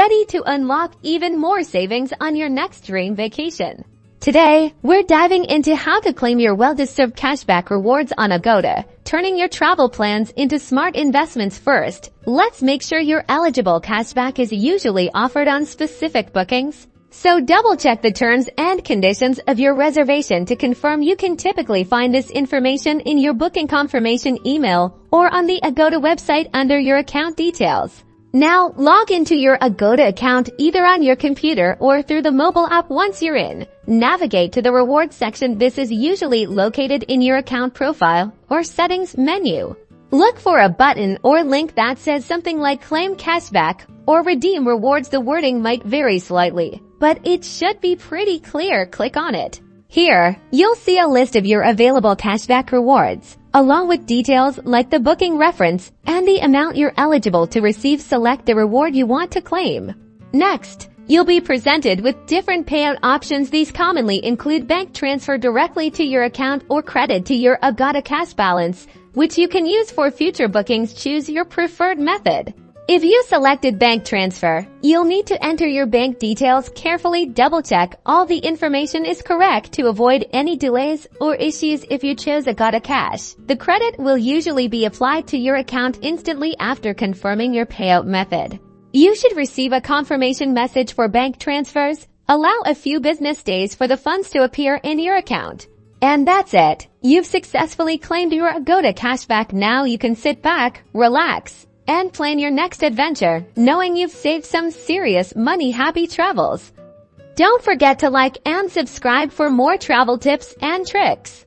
ready to unlock even more savings on your next dream vacation. Today, we're diving into how to claim your well-deserved cashback rewards on Agoda, turning your travel plans into smart investments. First, let's make sure your eligible cashback is usually offered on specific bookings. So double-check the terms and conditions of your reservation to confirm. You can typically find this information in your booking confirmation email or on the Agoda website under your account details. Now, log into your Agoda account either on your computer or through the mobile app. Once you're in, navigate to the rewards section. This is usually located in your account profile or settings menu. Look for a button or link that says something like Claim Cashback or Redeem Rewards. The wording might vary slightly, but it should be pretty clear. Click on it. Here, you'll see a list of your available cashback rewards, along with details like the booking reference and the amount you're eligible to receive. Select the reward you want to claim. Next, you'll be presented with different payout options. These commonly include bank transfer directly to your account or credit to your Agoda cash balance, which you can use for future bookings. Choose your preferred method. If you selected bank transfer, you'll need to enter your bank details carefully. Double-check all the information is correct to avoid any delays or issues. If you chose Agoda Cash, the credit will usually be applied to your account instantly after confirming your payout method. You should receive a confirmation message for bank transfers. Allow a few business days for the funds to appear in your account. And that's it. You've successfully claimed your Agoda cashback. Now you can sit back, relax, and plan your next adventure, knowing you've saved some serious money. Happy travels! Don't forget to like and subscribe for more travel tips and tricks.